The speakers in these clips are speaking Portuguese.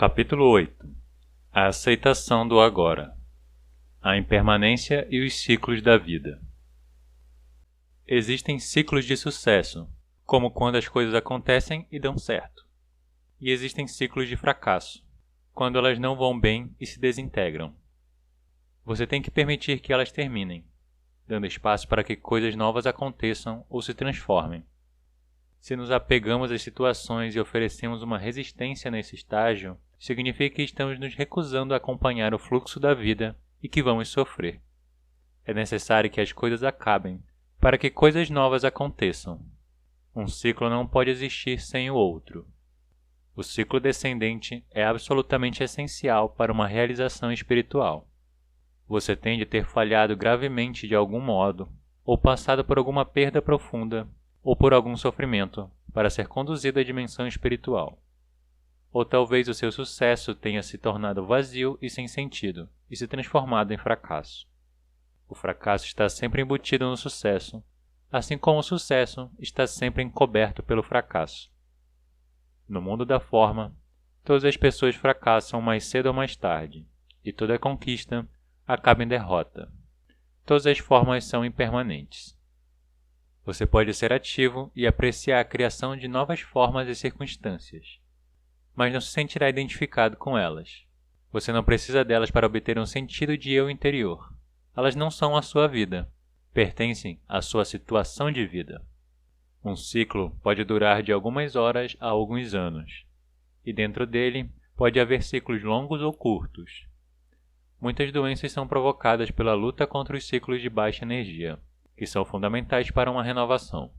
Capítulo 8. A aceitação do agora. A impermanência e os ciclos da vida. Existem ciclos de sucesso, como quando as coisas acontecem e dão certo. E existem ciclos de fracasso, quando elas não vão bem e se desintegram. Você tem que permitir que elas terminem, dando espaço para que coisas novas aconteçam ou se transformem. Se nos apegamos às situações e oferecemos uma resistência nesse estágio, significa que estamos nos recusando a acompanhar o fluxo da vida e que vamos sofrer. É necessário que as coisas acabem para que coisas novas aconteçam. Um ciclo não pode existir sem o outro. O ciclo descendente é absolutamente essencial para uma realização espiritual. Você tem de ter falhado gravemente de algum modo, ou passado por alguma perda profunda, ou por algum sofrimento, para ser conduzido à dimensão espiritual. Ou talvez o seu sucesso tenha se tornado vazio e sem sentido, e se transformado em fracasso. O fracasso está sempre embutido no sucesso, assim como o sucesso está sempre encoberto pelo fracasso. No mundo da forma, todas as pessoas fracassam mais cedo ou mais tarde, e toda conquista acaba em derrota. Todas as formas são impermanentes. Você pode ser ativo e apreciar a criação de novas formas e circunstâncias, mas não se sentirá identificado com elas. Você não precisa delas para obter um sentido de eu interior. Elas não são a sua vida, pertencem à sua situação de vida. Um ciclo pode durar de algumas horas a alguns anos, e dentro dele pode haver ciclos longos ou curtos. Muitas doenças são provocadas pela luta contra os ciclos de baixa energia, que são fundamentais para uma renovação.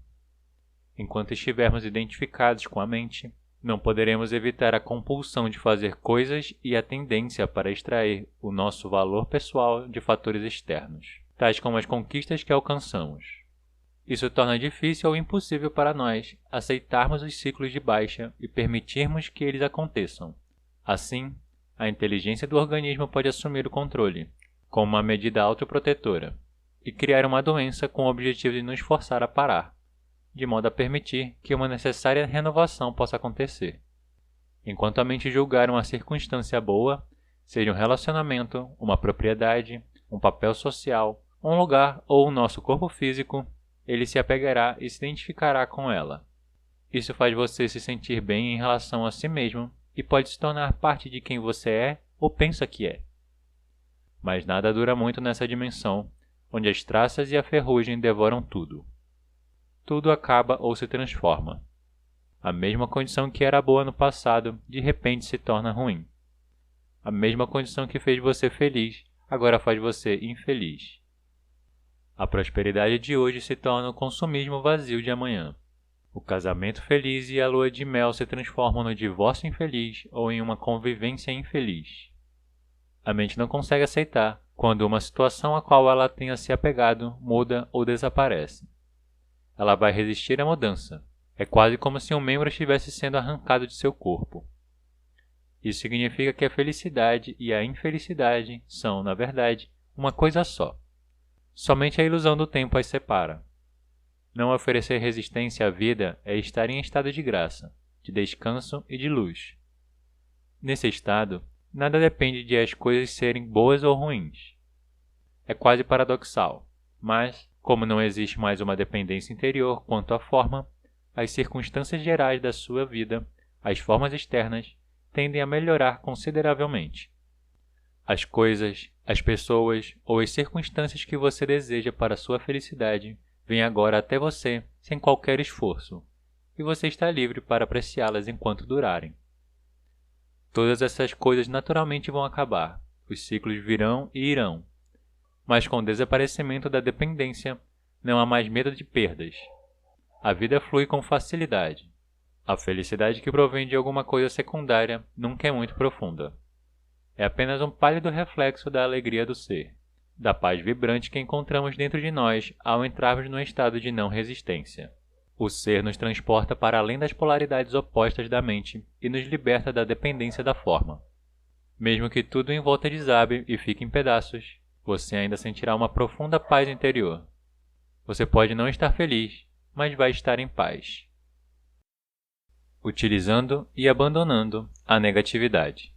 Enquanto estivermos identificados com a mente, não poderemos evitar a compulsão de fazer coisas e a tendência para extrair o nosso valor pessoal de fatores externos, tais como as conquistas que alcançamos. Isso torna difícil ou impossível para nós aceitarmos os ciclos de baixa e permitirmos que eles aconteçam. Assim, a inteligência do organismo pode assumir o controle, como uma medida autoprotetora, e criar uma doença com o objetivo de nos forçar a parar, de modo a permitir que uma necessária renovação possa acontecer. Enquanto a mente julgar uma circunstância boa, seja um relacionamento, uma propriedade, um papel social, um lugar ou o nosso corpo físico, ele se apegará e se identificará com ela. Isso faz você se sentir bem em relação a si mesmo e pode se tornar parte de quem você é ou pensa que é. Mas nada dura muito nessa dimensão, onde as traças e a ferrugem devoram tudo. Tudo acaba ou se transforma. A mesma condição que era boa no passado, de repente se torna ruim. A mesma condição que fez você feliz, agora faz você infeliz. A prosperidade de hoje se torna o consumismo vazio de amanhã. O casamento feliz e a lua de mel se transformam no divórcio infeliz ou em uma convivência infeliz. A mente não consegue aceitar quando uma situação a qual ela tenha se apegado muda ou desaparece. Ela vai resistir à mudança. É quase como se um membro estivesse sendo arrancado de seu corpo. Isso significa que a felicidade e a infelicidade são, na verdade, uma coisa só. Somente a ilusão do tempo as separa. Não oferecer resistência à vida é estar em estado de graça, de descanso e de luz. Nesse estado, nada depende de as coisas serem boas ou ruins. É quase paradoxal, mas, como não existe mais uma dependência interior quanto à forma, as circunstâncias gerais da sua vida, as formas externas, tendem a melhorar consideravelmente. As coisas, as pessoas ou as circunstâncias que você deseja para sua felicidade vêm agora até você sem qualquer esforço, e você está livre para apreciá-las enquanto durarem. Todas essas coisas naturalmente vão acabar, os ciclos virão e irão, mas com o desaparecimento da dependência, não há mais medo de perdas. A vida flui com facilidade. A felicidade que provém de alguma coisa secundária nunca é muito profunda. É apenas um pálido reflexo da alegria do ser, da paz vibrante que encontramos dentro de nós ao entrarmos num estado de não resistência. O ser nos transporta para além das polaridades opostas da mente e nos liberta da dependência da forma. Mesmo que tudo em volta desabe e fique em pedaços, você ainda sentirá uma profunda paz interior. Você pode não estar feliz, mas vai estar em paz. utilizando e abandonando a negatividade.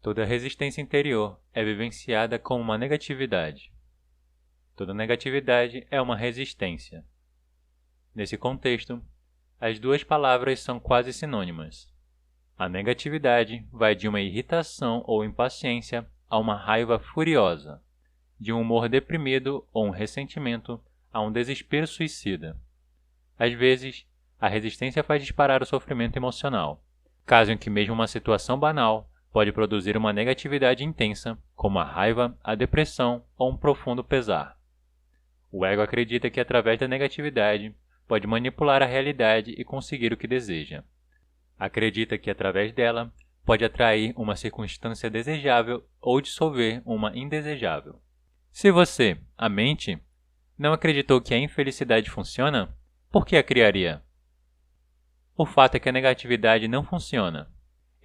Toda resistência interior é vivenciada como uma negatividade. Toda negatividade é uma resistência. Nesse contexto, as duas palavras são quase sinônimas. A negatividade vai de uma irritação ou impaciência a uma raiva furiosa, de um humor deprimido ou um ressentimento a um desespero suicida. Às vezes, a resistência faz disparar o sofrimento emocional, caso em que mesmo uma situação banal pode produzir uma negatividade intensa, como a raiva, a depressão ou um profundo pesar. O ego acredita que através da negatividade pode manipular a realidade e conseguir o que deseja. Acredita que através dela pode atrair uma circunstância desejável ou dissolver uma indesejável. Se você, a mente, não acreditou que a infelicidade funciona, por que a criaria? O fato é que a negatividade não funciona.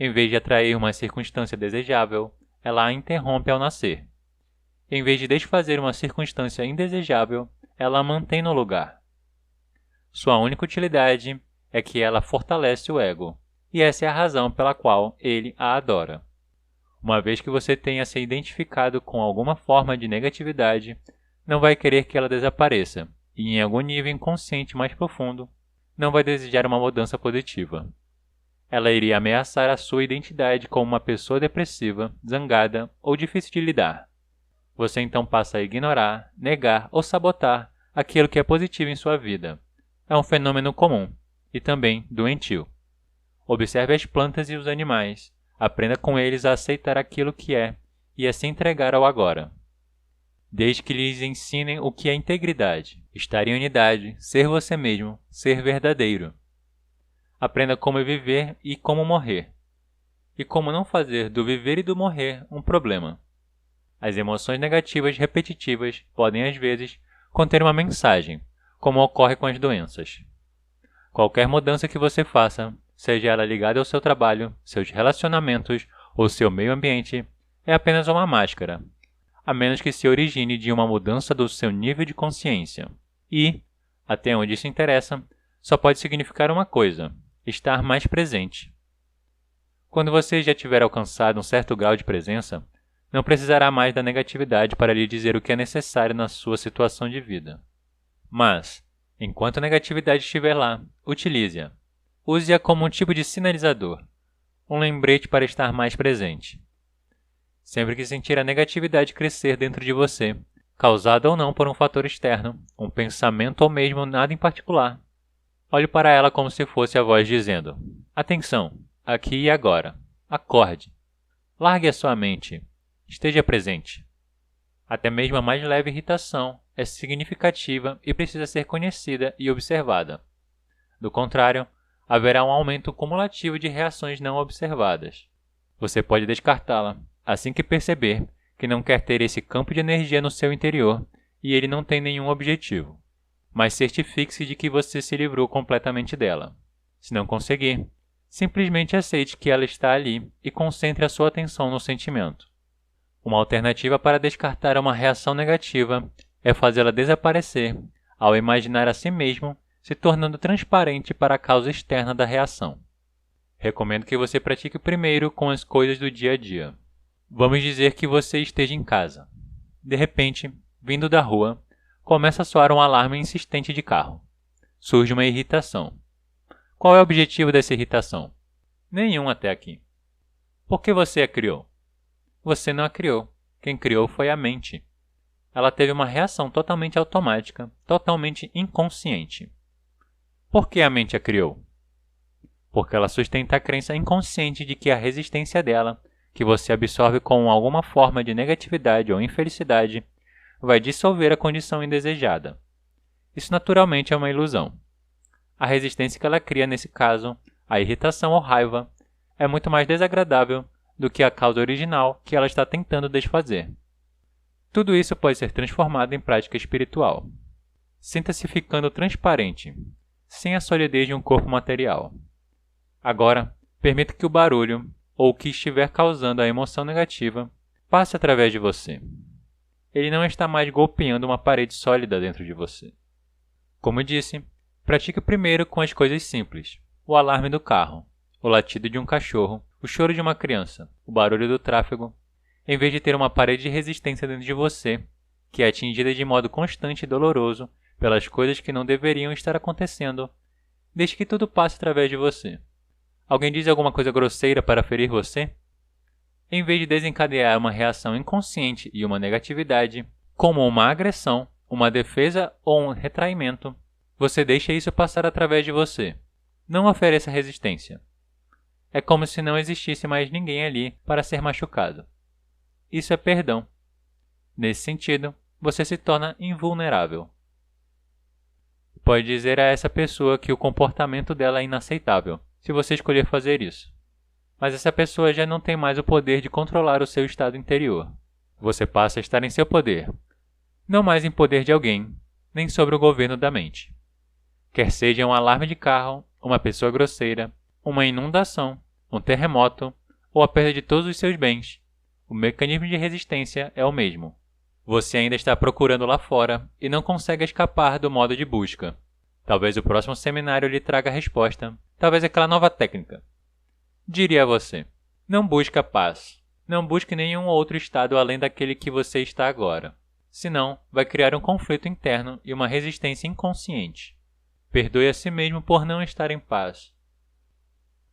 Em vez de atrair uma circunstância desejável, ela a interrompe ao nascer. Em vez de desfazer uma circunstância indesejável, ela a mantém no lugar. Sua única utilidade é que ela fortalece o ego, e essa é a razão pela qual ele a adora. Uma vez que você tenha se identificado com alguma forma de negatividade, não vai querer que ela desapareça, e em algum nível inconsciente mais profundo, não vai desejar uma mudança positiva. Ela iria ameaçar a sua identidade como uma pessoa depressiva, zangada ou difícil de lidar. Você então passa a ignorar, negar ou sabotar aquilo que é positivo em sua vida. É um fenômeno comum e também doentio. Observe as plantas e os animais, aprenda com eles a aceitar aquilo que é e a se entregar ao agora. Desde que lhes ensinem o que é integridade, estar em unidade, ser você mesmo, ser verdadeiro. Aprenda como viver e como morrer, e como não fazer do viver e do morrer um problema. As emoções negativas repetitivas podem, às vezes, conter uma mensagem, como ocorre com as doenças. Qualquer mudança que você faça, seja ela ligada ao seu trabalho, seus relacionamentos ou seu meio ambiente, é apenas uma máscara, a menos que se origine de uma mudança do seu nível de consciência. E, até onde isso interessa, só pode significar uma coisa: estar mais presente. Quando você já tiver alcançado um certo grau de presença, não precisará mais da negatividade para lhe dizer o que é necessário na sua situação de vida. Mas, enquanto a negatividade estiver lá, utilize-a. Use-a como um tipo de sinalizador, um lembrete para estar mais presente. Sempre que sentir a negatividade crescer dentro de você, causada ou não por um fator externo, um pensamento ou mesmo nada em particular, olhe para ela como se fosse a voz dizendo: atenção, aqui e agora, acorde, largue a sua mente, esteja presente. Até mesmo a mais leve irritação é significativa e precisa ser conhecida e observada. Do contrário, haverá um aumento cumulativo de reações não observadas. Você pode descartá-la assim que perceber que não quer ter esse campo de energia no seu interior e ele não tem nenhum objetivo. Mas certifique-se de que você se livrou completamente dela. Se não conseguir, simplesmente aceite que ela está ali e concentre a sua atenção no sentimento. Uma alternativa para descartar uma reação negativa é fazê-la desaparecer ao imaginar a si mesmo se tornando transparente para a causa externa da reação. Recomendo que você pratique primeiro com as coisas do dia a dia. Vamos dizer que você esteja em casa. De repente, vindo da rua, começa a soar um alarme insistente de carro. Surge uma irritação. Qual é o objetivo dessa irritação? Nenhum até aqui. Por que você a criou? Você não a criou. Quem criou foi a mente. Ela teve uma reação totalmente automática, totalmente inconsciente. Por que a mente a criou? Porque ela sustenta a crença inconsciente de que a resistência dela, que você absorve com alguma forma de negatividade ou infelicidade, vai dissolver a condição indesejada. Isso naturalmente é uma ilusão. A resistência que ela cria nesse caso, a irritação ou raiva, é muito mais desagradável do que a causa original que ela está tentando desfazer. Tudo isso pode ser transformado em prática espiritual. Sinta-se ficando transparente, sem a solidez de um corpo material. Agora, permita que o barulho, ou o que estiver causando a emoção negativa, passe através de você. Ele não está mais golpeando uma parede sólida dentro de você. Como disse, pratique primeiro com as coisas simples. o alarme do carro, o latido de um cachorro, o choro de uma criança, o barulho do tráfego, em vez de ter uma parede de resistência dentro de você, que é atingida de modo constante e doloroso pelas coisas que não deveriam estar acontecendo, desde que tudo passe através de você. Alguém diz alguma coisa grosseira para ferir você? Em vez de desencadear uma reação inconsciente e uma negatividade, como uma agressão, uma defesa ou um retraimento, você deixa isso passar através de você. Não ofereça resistência. É como se não existisse mais ninguém ali para ser machucado. Isso é perdão. Nesse sentido, você se torna invulnerável. Pode dizer a essa pessoa que o comportamento dela é inaceitável, se você escolher fazer isso. Mas essa pessoa já não tem mais o poder de controlar o seu estado interior. Você passa a estar em seu poder, não mais em poder de alguém, nem sobre o governo da mente. Quer seja um alarme de carro, uma pessoa grosseira, uma inundação, um terremoto ou a perda de todos os seus bens, o mecanismo de resistência é o mesmo. Você ainda está procurando lá fora e não consegue escapar do modo de busca. Talvez o próximo seminário lhe traga a resposta, talvez aquela nova técnica. Diria a você, não busque a paz, não busque nenhum outro estado além daquele que você está agora. Senão, vai criar um conflito interno e uma resistência inconsciente. Perdoe a si mesmo por não estar em paz.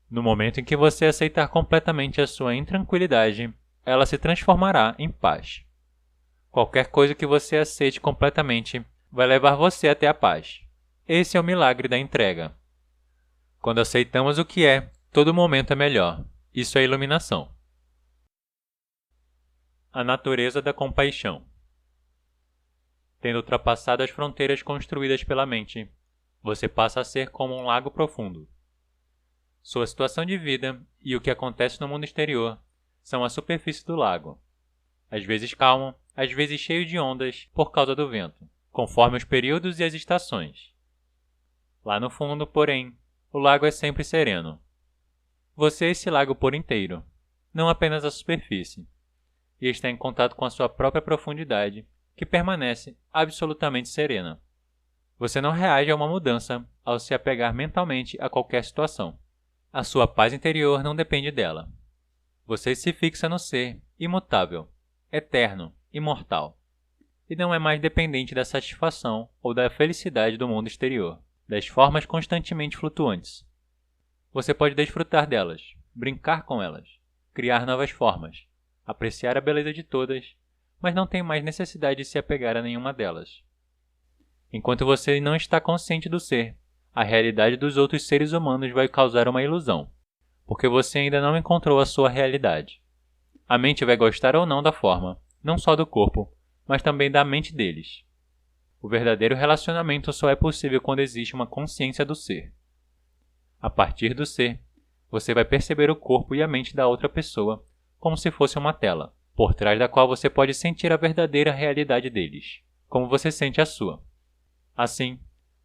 No momento em que você aceitar completamente a sua intranquilidade, ela se transformará em paz. Qualquer coisa que você aceite completamente vai levar você até a paz. Esse é o milagre da entrega. Quando aceitamos o que é, todo momento é melhor. Isso é iluminação. A natureza da compaixão. Tendo ultrapassado as fronteiras construídas pela mente, você passa a ser como um lago profundo. Sua situação de vida e o que acontece no mundo exterior são a superfície do lago. Às vezes calmo, às vezes cheio de ondas por causa do vento, conforme os períodos e as estações. Lá no fundo, porém, o lago é sempre sereno. Você é esse lago por inteiro, não apenas a superfície, e está em contato com a sua própria profundidade, que permanece absolutamente serena. Você não reage a uma mudança ao se apegar mentalmente a qualquer situação. A sua paz interior não depende dela. Você se fixa no ser imutável, eterno, imortal, e não é mais dependente da satisfação ou da felicidade do mundo exterior, das formas constantemente flutuantes. Você pode desfrutar delas, brincar com elas, criar novas formas, apreciar a beleza de todas, mas não tem mais necessidade de se apegar a nenhuma delas. Enquanto você não está consciente do ser, a realidade dos outros seres humanos vai causar uma ilusão, porque você ainda não encontrou a sua realidade. A mente vai gostar ou não da forma, não só do corpo, mas também da mente deles. O verdadeiro relacionamento só é possível quando existe uma consciência do ser. A partir do ser, você vai perceber o corpo e a mente da outra pessoa como se fosse uma tela, por trás da qual você pode sentir a verdadeira realidade deles, como você sente a sua. Assim,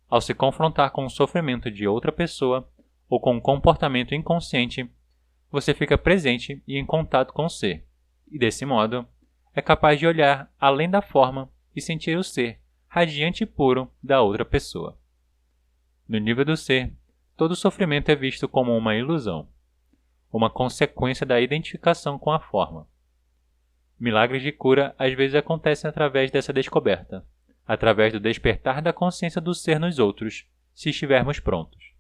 ao se confrontar com o sofrimento de outra pessoa ou com um comportamento inconsciente, você fica presente e em contato com o ser, e desse modo, é capaz de olhar além da forma e sentir o ser radiante e puro da outra pessoa. No nível do ser, todo sofrimento é visto como uma ilusão, uma consequência da identificação com a forma. Milagres de cura às vezes acontecem através dessa descoberta, através do despertar da consciência do ser nos outros, se estivermos prontos.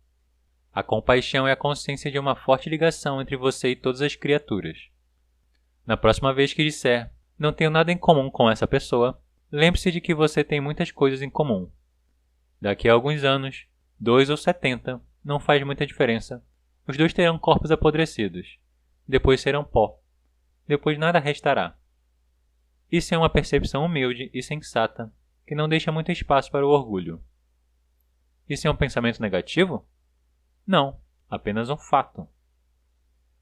A compaixão é a consciência de uma forte ligação entre você e todas as criaturas. Na próxima vez que disser, não tenho nada em comum com essa pessoa, lembre-se de que você tem muitas coisas em comum. Daqui a alguns anos, 2 ou 70, não faz muita diferença. Os dois terão corpos apodrecidos. Depois serão pó. Depois nada restará. Isso é uma percepção humilde e sensata, que não deixa muito espaço para o orgulho. Isso é um pensamento negativo? Não, apenas um fato.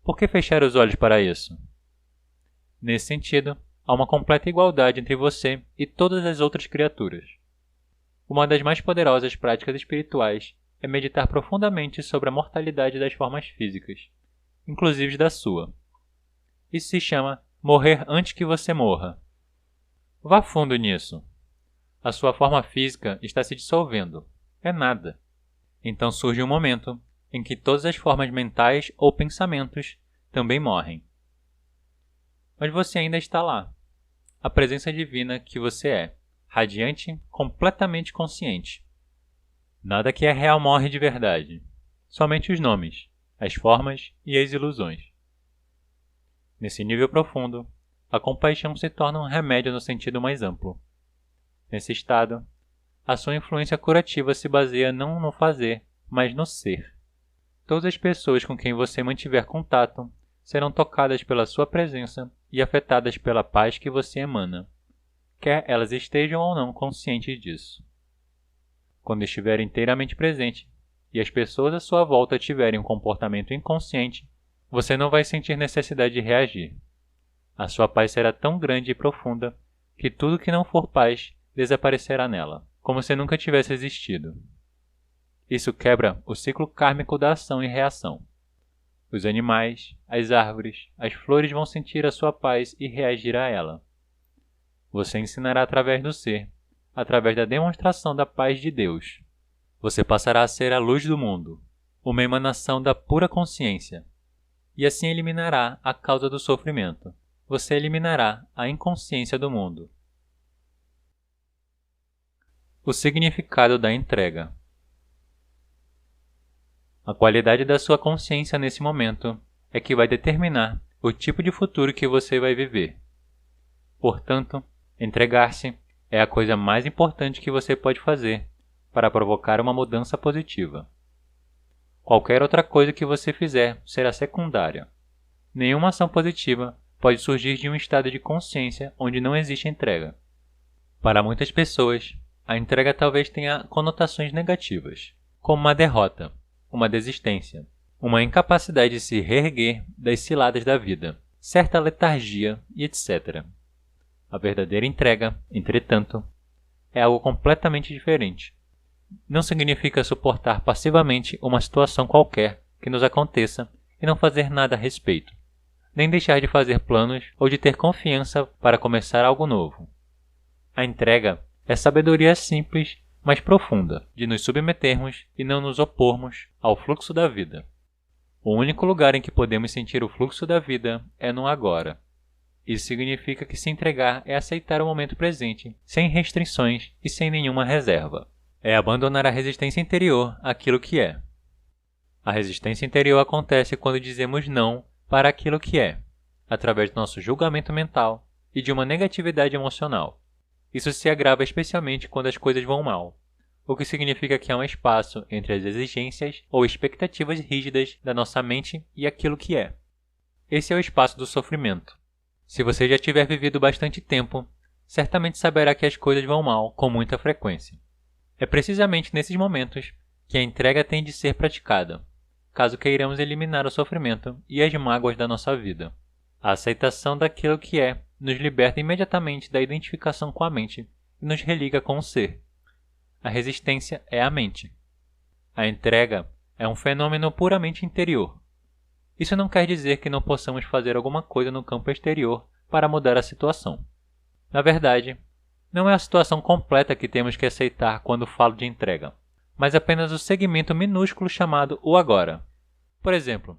Por que fechar os olhos para isso? Nesse sentido, há uma completa igualdade entre você e todas as outras criaturas. Uma das mais poderosas práticas espirituais é meditar profundamente sobre a mortalidade das formas físicas, inclusive da sua. Isso se chama morrer antes que você morra. Vá fundo nisso. A sua forma física está se dissolvendo. É nada. Então surge um momento em que todas as formas mentais ou pensamentos também morrem. Mas você ainda está lá, a presença divina que você é, radiante, completamente consciente. Nada que é real morre de verdade, somente os nomes, as formas e as ilusões. Nesse nível profundo, a compaixão se torna um remédio no sentido mais amplo. Nesse estado, a sua influência curativa se baseia não no fazer, mas no ser. Todas as pessoas com quem você mantiver contato serão tocadas pela sua presença e afetadas pela paz que você emana, quer elas estejam ou não conscientes disso. Quando estiver inteiramente presente e as pessoas à sua volta tiverem um comportamento inconsciente, você não vai sentir necessidade de reagir. A sua paz será tão grande e profunda que tudo que não for paz desaparecerá nela, como se nunca tivesse existido. Isso quebra o ciclo kármico da ação e reação. Os animais, as árvores, as flores vão sentir a sua paz e reagir a ela. Você ensinará através do ser, através da demonstração da paz de Deus. Você passará a ser a luz do mundo, uma emanação da pura consciência, e assim eliminará a causa do sofrimento. Você eliminará a inconsciência do mundo. O significado da entrega. A qualidade da sua consciência nesse momento é que vai determinar o tipo de futuro que você vai viver. Portanto, entregar-se é a coisa mais importante que você pode fazer para provocar uma mudança positiva. Qualquer outra coisa que você fizer será secundária. Nenhuma ação positiva pode surgir de um estado de consciência onde não existe entrega. Para muitas pessoas, a entrega talvez tenha conotações negativas, como uma derrota, uma desistência, uma incapacidade de se reerguer das ciladas da vida, certa letargia e etc. A verdadeira entrega, entretanto, é algo completamente diferente. Não significa suportar passivamente uma situação qualquer que nos aconteça e não fazer nada a respeito, nem deixar de fazer planos ou de ter confiança para começar algo novo. A entrega é sabedoria simples, mas profunda, de nos submetermos e não nos opormos ao fluxo da vida. O único lugar em que podemos sentir o fluxo da vida é no agora. Isso significa que se entregar é aceitar o momento presente, sem restrições e sem nenhuma reserva. É abandonar a resistência interior àquilo que é. A resistência interior acontece quando dizemos não para aquilo que é, através do nosso julgamento mental e de uma negatividade emocional. Isso se agrava especialmente quando as coisas vão mal, o que significa que há um espaço entre as exigências ou expectativas rígidas da nossa mente e aquilo que é. Esse é o espaço do sofrimento. Se você já tiver vivido bastante tempo, certamente saberá que as coisas vão mal com muita frequência. É precisamente nesses momentos que a entrega tem de ser praticada, caso queiramos eliminar o sofrimento e as mágoas da nossa vida. A aceitação daquilo que é nos liberta imediatamente da identificação com a mente e nos religa com o ser. A resistência é a mente. A entrega é um fenômeno puramente interior. Isso não quer dizer que não possamos fazer alguma coisa no campo exterior para mudar a situação. Na verdade, não é a situação completa que temos que aceitar quando falo de entrega, mas apenas o segmento minúsculo chamado o agora. Por exemplo,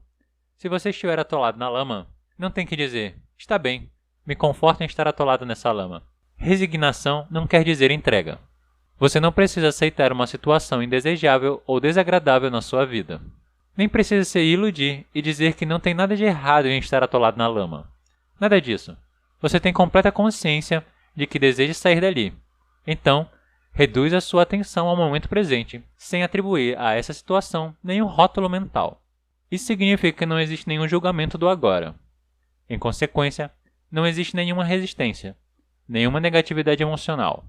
se você estiver atolado na lama, não tem que dizer, está bem, me conforto em estar atolado nessa lama. Resignação não quer dizer entrega. Você não precisa aceitar uma situação indesejável ou desagradável na sua vida. Nem precisa se iludir e dizer que não tem nada de errado em estar atolado na lama. Nada disso. Você tem completa consciência de que deseja sair dali. Então, reduz a sua atenção ao momento presente, sem atribuir a essa situação nenhum rótulo mental. Isso significa que não existe nenhum julgamento do agora. Em consequência, não existe nenhuma resistência, nenhuma negatividade emocional.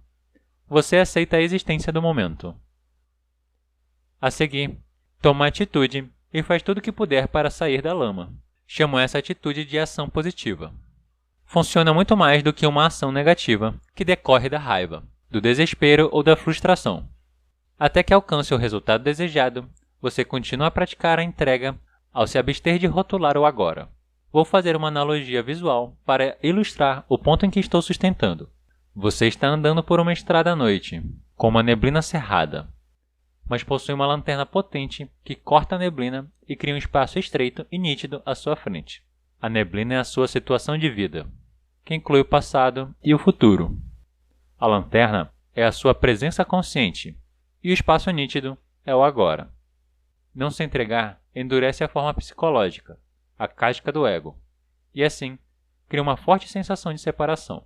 Você aceita a existência do momento. A seguir, toma atitude e faz tudo o que puder para sair da lama. Chamo essa atitude de ação positiva. Funciona muito mais do que uma ação negativa, que decorre da raiva, do desespero ou da frustração. Até que alcance o resultado desejado, você continua a praticar a entrega ao se abster de rotular o agora. Vou fazer uma analogia visual para ilustrar o ponto em que estou sustentando. Você está andando por uma estrada à noite, com uma neblina cerrada. mas possui uma lanterna potente que corta a neblina e cria um espaço estreito e nítido à sua frente. A neblina é a sua situação de vida, que inclui o passado e o futuro. A lanterna é a sua presença consciente, e o espaço nítido é o agora. Não se entregar endurece a forma psicológica, a casca do ego, e assim cria uma forte sensação de separação.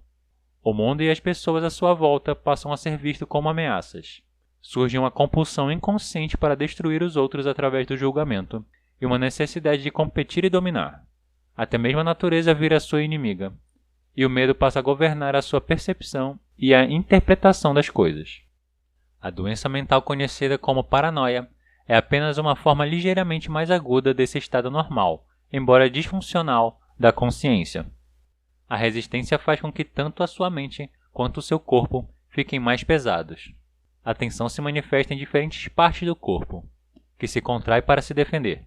O mundo e as pessoas à sua volta passam a ser vistos como ameaças. Surge uma compulsão inconsciente para destruir os outros através do julgamento e uma necessidade de competir e dominar. Até mesmo a natureza vira sua inimiga, e o medo passa a governar a sua percepção e a interpretação das coisas. A doença mental conhecida como paranoia é apenas uma forma ligeiramente mais aguda desse estado normal, embora disfuncional, da consciência. A resistência faz com que tanto a sua mente quanto o seu corpo fiquem mais pesados. A tensão se manifesta em diferentes partes do corpo, que se contrai para se defender.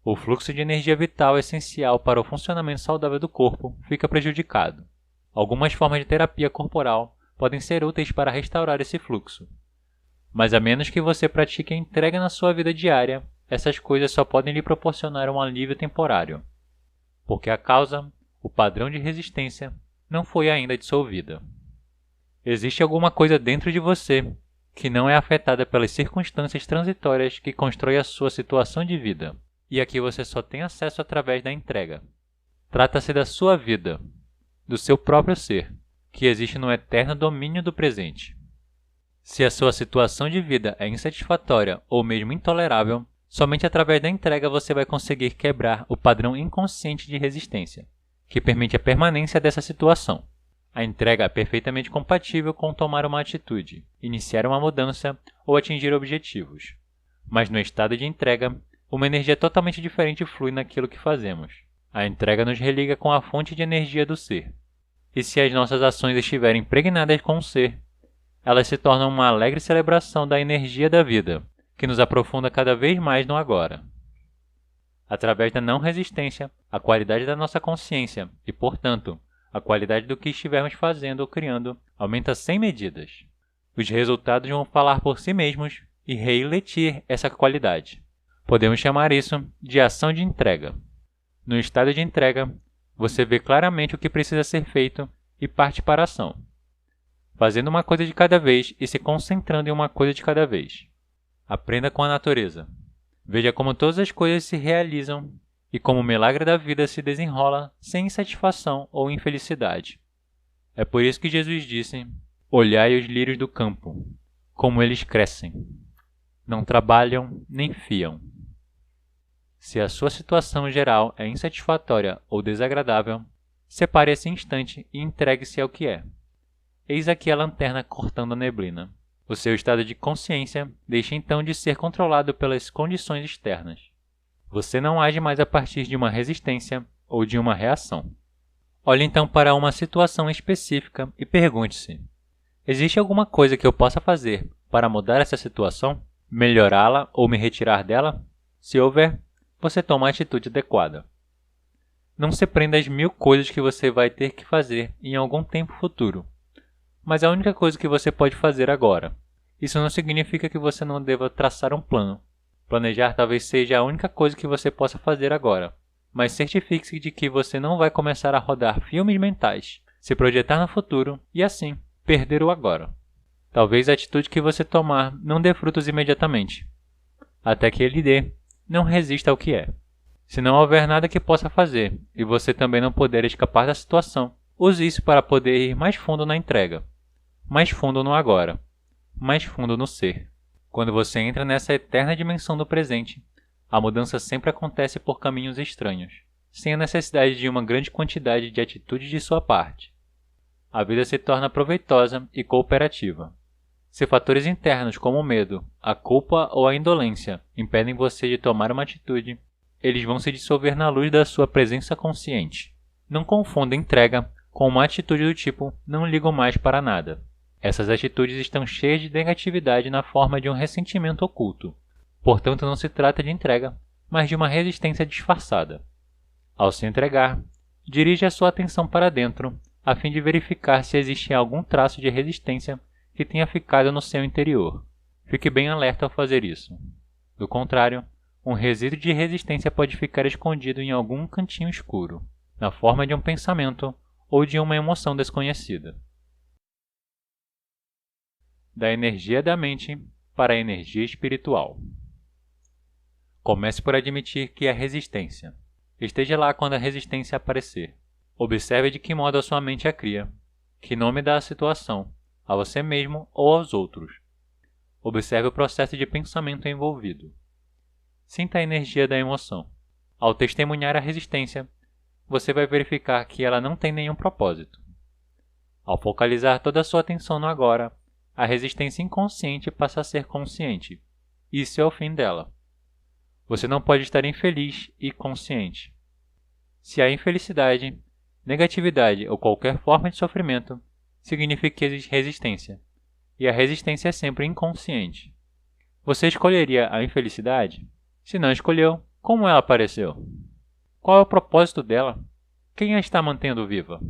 O fluxo de energia vital essencial para o funcionamento saudável do corpo fica prejudicado. Algumas formas de terapia corporal podem ser úteis para restaurar esse fluxo. Mas a menos que você pratique a entrega na sua vida diária, essas coisas só podem lhe proporcionar um alívio temporário, porque a causa, o padrão de resistência, não foi ainda dissolvida. Existe alguma coisa dentro de você que não é afetada pelas circunstâncias transitórias que constrói a sua situação de vida, e a que você só tem acesso através da entrega. Trata-se da sua vida, do seu próprio ser, que existe no eterno domínio do presente. Se a sua situação de vida é insatisfatória ou mesmo intolerável, somente através da entrega você vai conseguir quebrar o padrão inconsciente de resistência, que permite a permanência dessa situação. A entrega é perfeitamente compatível com tomar uma atitude, iniciar uma mudança ou atingir objetivos. Mas no estado de entrega, uma energia totalmente diferente flui naquilo que fazemos. A entrega nos religa com a fonte de energia do ser. E se as nossas ações estiverem impregnadas com o ser, elas se tornam uma alegre celebração da energia da vida, que nos aprofunda cada vez mais no agora. Através da não resistência, a qualidade da nossa consciência e, portanto, a qualidade do que estivermos fazendo ou criando aumenta sem medidas. Os resultados vão falar por si mesmos e refletir essa qualidade. Podemos chamar isso de ação de entrega. No estado de entrega, você vê claramente o que precisa ser feito e parte para a ação, fazendo uma coisa de cada vez e se concentrando em uma coisa de cada vez. Aprenda com a natureza. Veja como todas as coisas se realizam e como o milagre da vida se desenrola sem insatisfação ou infelicidade. É por isso que Jesus disse: olhai os lírios do campo, como eles crescem. Não trabalham nem fiam. Se a sua situação geral é insatisfatória ou desagradável, separe esse instante e entregue-se ao que é. Eis aqui a lanterna cortando a neblina. O seu estado de consciência deixa então de ser controlado pelas condições externas. Você não age mais a partir de uma resistência ou de uma reação. Olhe então para uma situação específica e pergunte-se: existe alguma coisa que eu possa fazer para mudar essa situação, melhorá-la ou me retirar dela? Se houver, você toma a atitude adequada. Não se prenda às 1000 coisas que você vai ter que fazer em algum tempo futuro, mas é a única coisa que você pode fazer agora. Isso não significa que você não deva traçar um plano. Planejar talvez seja a única coisa que você possa fazer agora, mas certifique-se de que você não vai começar a rodar filmes mentais, se projetar no futuro e, assim, perder o agora. Talvez a atitude que você tomar não dê frutos imediatamente. Até que ele dê, não resista ao que é. Se não houver nada que possa fazer e você também não puder escapar da situação, use isso para poder ir mais fundo na entrega, mais fundo no agora, mais fundo no ser. Quando você entra nessa eterna dimensão do presente, a mudança sempre acontece por caminhos estranhos, sem a necessidade de uma grande quantidade de atitudes de sua parte. A vida se torna proveitosa e cooperativa. Se fatores internos como o medo, a culpa ou a indolência impedem você de tomar uma atitude, eles vão se dissolver na luz da sua presença consciente. Não confunda entrega com uma atitude do tipo não ligo mais para nada. Essas atitudes estão cheias de negatividade na forma de um ressentimento oculto. Portanto, não se trata de entrega, mas de uma resistência disfarçada. Ao se entregar, dirige a sua atenção para dentro, a fim de verificar se existe algum traço de resistência que tenha ficado no seu interior. Fique bem alerta ao fazer isso. Do contrário, um resíduo de resistência pode ficar escondido em algum cantinho escuro, na forma de um pensamento ou de uma emoção desconhecida. Da energia da mente para a energia espiritual. Comece por admitir que há resistência. Esteja lá quando a resistência aparecer. Observe de que modo a sua mente a cria, que nome dá à situação, a você mesmo ou aos outros. Observe o processo de pensamento envolvido. Sinta a energia da emoção. Ao testemunhar a resistência, você vai verificar que ela não tem nenhum propósito. Ao focalizar toda a sua atenção no agora, a resistência inconsciente passa a ser consciente. Isso é o fim dela. Você não pode estar infeliz e consciente. Se há infelicidade, negatividade ou qualquer forma de sofrimento, significa que existe resistência. E a resistência é sempre inconsciente. Você escolheria a infelicidade? Se não escolheu, como ela apareceu? Qual é o propósito dela? Quem a está mantendo viva?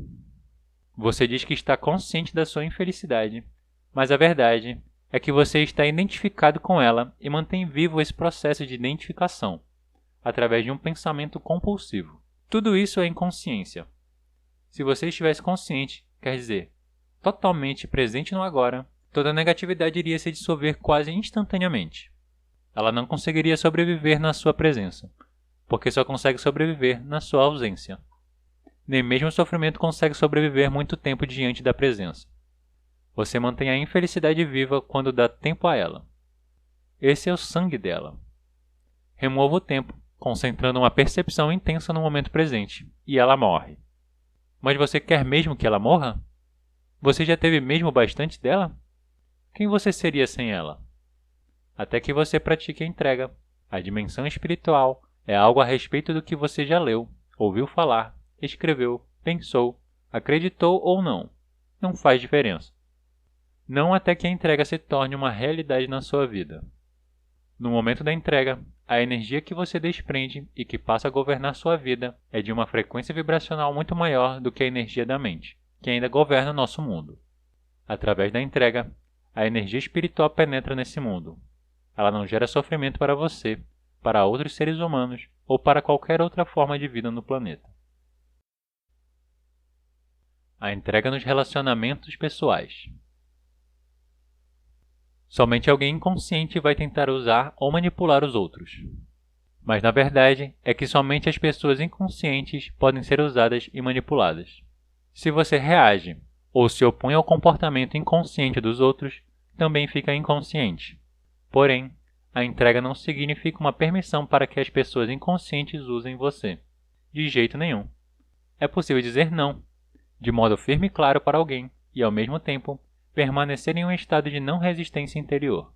Você diz que está consciente da sua infelicidade, mas a verdade é que você está identificado com ela e mantém vivo esse processo de identificação, através de um pensamento compulsivo. Tudo isso é inconsciência. Se você estivesse consciente, quer dizer, totalmente presente no agora, toda a negatividade iria se dissolver quase instantaneamente. Ela não conseguiria sobreviver na sua presença, porque só consegue sobreviver na sua ausência. Nem mesmo o sofrimento consegue sobreviver muito tempo diante da presença. Você mantém a infelicidade viva quando dá tempo a ela. Esse é o sangue dela. Remova o tempo, concentrando uma percepção intensa no momento presente, e ela morre. Mas você quer mesmo que ela morra? Você já teve mesmo bastante dela? Quem você seria sem ela? Até que você pratique a entrega. A dimensão espiritual é algo a respeito do que você já leu, ouviu falar, escreveu, pensou, acreditou ou não. Não faz diferença. Não até que a entrega se torne uma realidade na sua vida. No momento da entrega, a energia que você desprende e que passa a governar sua vida é de uma frequência vibracional muito maior do que a energia da mente, que ainda governa o nosso mundo. Através da entrega, a energia espiritual penetra nesse mundo. Ela não gera sofrimento para você, para outros seres humanos ou para qualquer outra forma de vida no planeta. A entrega nos relacionamentos pessoais. Somente alguém inconsciente vai tentar usar ou manipular os outros. Mas na verdade é que somente as pessoas inconscientes podem ser usadas e manipuladas. Se você reage ou se opõe ao comportamento inconsciente dos outros, também fica inconsciente. Porém, a entrega não significa uma permissão para que as pessoas inconscientes usem você. De jeito nenhum. É possível dizer não, de modo firme e claro para alguém, e ao mesmo tempo, permanecer em um estado de não resistência interior.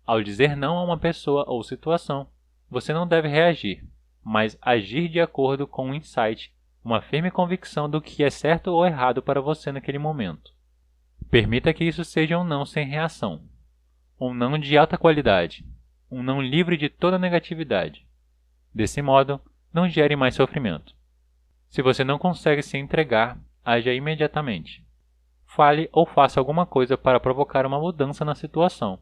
Ao dizer não a uma pessoa ou situação, você não deve reagir, mas agir de acordo com um insight, uma firme convicção do que é certo ou errado para você naquele momento. Permita que isso seja um não sem reação. Um não de alta qualidade, um não livre de toda negatividade. Desse modo, não gere mais sofrimento. Se você não consegue se entregar, haja imediatamente. Fale ou faça alguma coisa para provocar uma mudança na situação,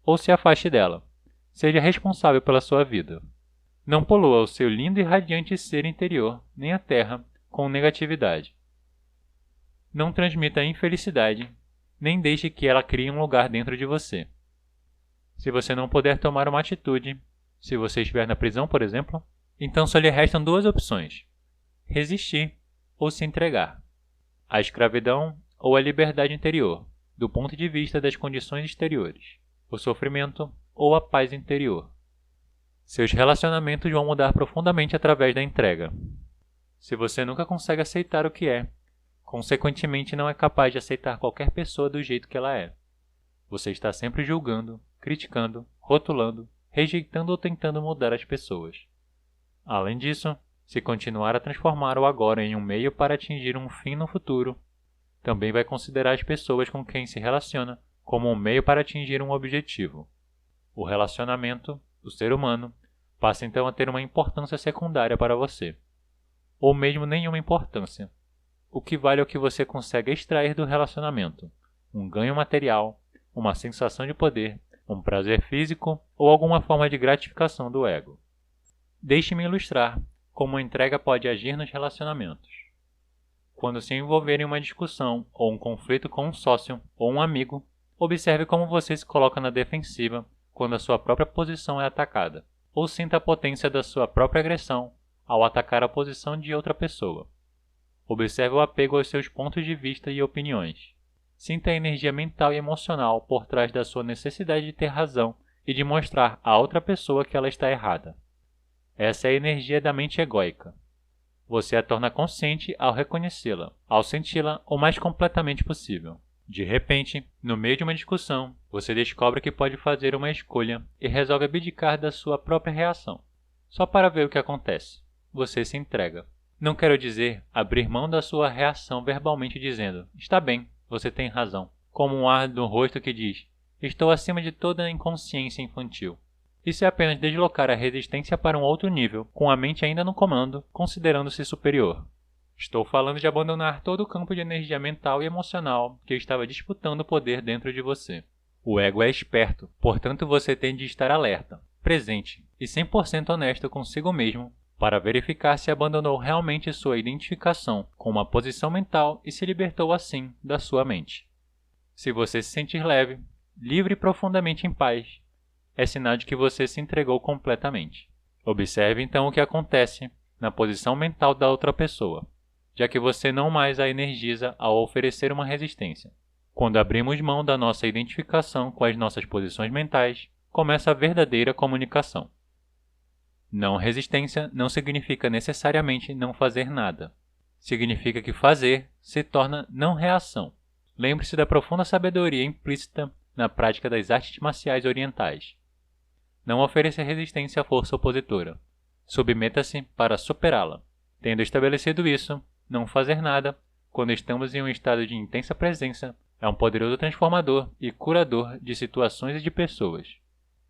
ou se afaste dela. Seja responsável pela sua vida. Não polua o seu lindo e radiante ser interior, nem a terra, com negatividade. Não transmita infelicidade, nem deixe que ela crie um lugar dentro de você. Se você não puder tomar uma atitude, se você estiver na prisão, por exemplo, então só lhe restam duas opções: resistir ou se entregar. A escravidão ou a liberdade interior, do ponto de vista das condições exteriores, o sofrimento ou a paz interior. Seus relacionamentos vão mudar profundamente através da entrega. Se você nunca consegue aceitar o que é, consequentemente não é capaz de aceitar qualquer pessoa do jeito que ela é. Você está sempre julgando, criticando, rotulando, rejeitando ou tentando mudar as pessoas. Além disso, se continuar a transformar o agora em um meio para atingir um fim no futuro, também vai considerar as pessoas com quem se relaciona como um meio para atingir um objetivo. O relacionamento, o ser humano, passa então a ter uma importância secundária para você, ou mesmo nenhuma importância. O que vale é o que você consegue extrair do relacionamento, um ganho material, uma sensação de poder um prazer físico ou alguma forma de gratificação do ego. Deixe-me ilustrar como a entrega pode agir nos relacionamentos. Quando se envolver em uma discussão ou um conflito com um sócio ou um amigo, observe como você se coloca na defensiva quando a sua própria posição é atacada, ou sinta a potência da sua própria agressão ao atacar a posição de outra pessoa. Observe o apego aos seus pontos de vista e opiniões. Sinta a energia mental e emocional por trás da sua necessidade de ter razão e de mostrar à outra pessoa que ela está errada. Essa é a energia da mente egóica. Você a torna consciente ao reconhecê-la, ao senti-la o mais completamente possível. De repente, no meio de uma discussão, você descobre que pode fazer uma escolha e resolve abdicar da sua própria reação. Só para ver o que acontece. Você se entrega. Não quero dizer abrir mão da sua reação verbalmente dizendo, está bem, você tem razão, como um ar no rosto que diz, estou acima de toda a inconsciência infantil. Isso é apenas deslocar a resistência para um outro nível, com a mente ainda no comando, considerando-se superior. Estou falando de abandonar todo o campo de energia mental e emocional que estava disputando poder dentro de você. O ego é esperto, portanto você tem de estar alerta, presente e 100% honesto consigo mesmo para verificar se abandonou realmente sua identificação com uma posição mental e se libertou assim da sua mente. Se você se sentir leve, livre e profundamente em paz, é sinal de que você se entregou completamente. Observe então o que acontece na posição mental da outra pessoa, já que você não mais a energiza ao oferecer uma resistência. Quando abrimos mão da nossa identificação com as nossas posições mentais, começa a verdadeira comunicação. Não resistência não significa necessariamente não fazer nada. Significa que fazer se torna não reação. Lembre-se da profunda sabedoria implícita na prática das artes marciais orientais. Não ofereça resistência à força opositora. Submeta-se para superá-la. Tendo estabelecido isso, não fazer nada, quando estamos em um estado de intensa presença, é um poderoso transformador e curador de situações e de pessoas.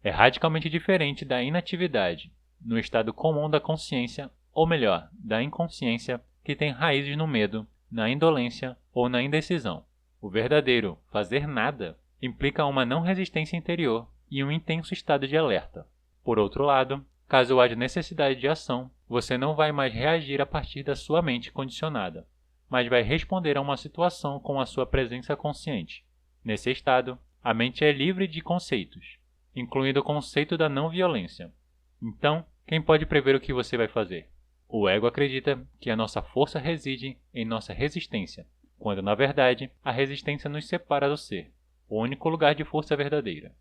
É radicalmente diferente da inatividade, no estado comum da consciência, ou melhor, da inconsciência, que tem raízes no medo, na indolência ou na indecisão. O verdadeiro fazer nada implica uma não resistência interior e um intenso estado de alerta. Por outro lado, caso haja necessidade de ação, você não vai mais reagir a partir da sua mente condicionada, mas vai responder a uma situação com a sua presença consciente. Nesse estado, a mente é livre de conceitos, incluindo o conceito da não-violência. Então, quem pode prever o que você vai fazer? O ego acredita que a nossa força reside em nossa resistência, quando na verdade a resistência nos separa do ser, o único lugar de força verdadeira.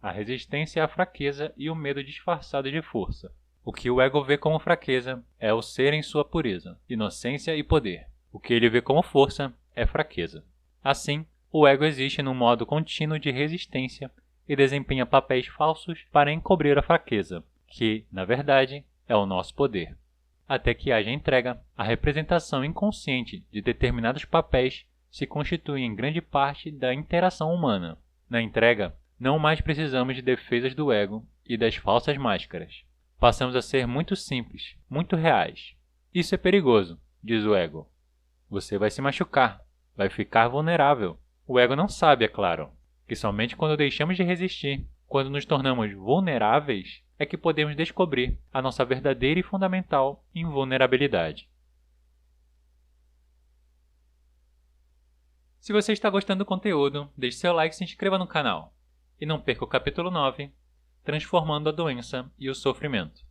A resistência é a fraqueza e o medo disfarçado de força. O que o ego vê como fraqueza é o ser em sua pureza, inocência e poder. O que ele vê como força é fraqueza. Assim, o ego existe num modo contínuo de resistência e desempenha papéis falsos para encobrir a fraqueza, que, na verdade, é o nosso poder. Até que haja entrega, a representação inconsciente de determinados papéis se constitui em grande parte da interação humana. Na entrega, não mais precisamos de defesas do ego e das falsas máscaras. Passamos a ser muito simples, muito reais. Isso é perigoso, diz o ego. Você vai se machucar, vai ficar vulnerável. O ego não sabe, é claro, que somente quando deixamos de resistir, quando nos tornamos vulneráveis, é que podemos descobrir a nossa verdadeira e fundamental invulnerabilidade. Se você está gostando do conteúdo, deixe seu like e se inscreva no canal. E não perca o capítulo 9, Transformando a Doença e o Sofrimento.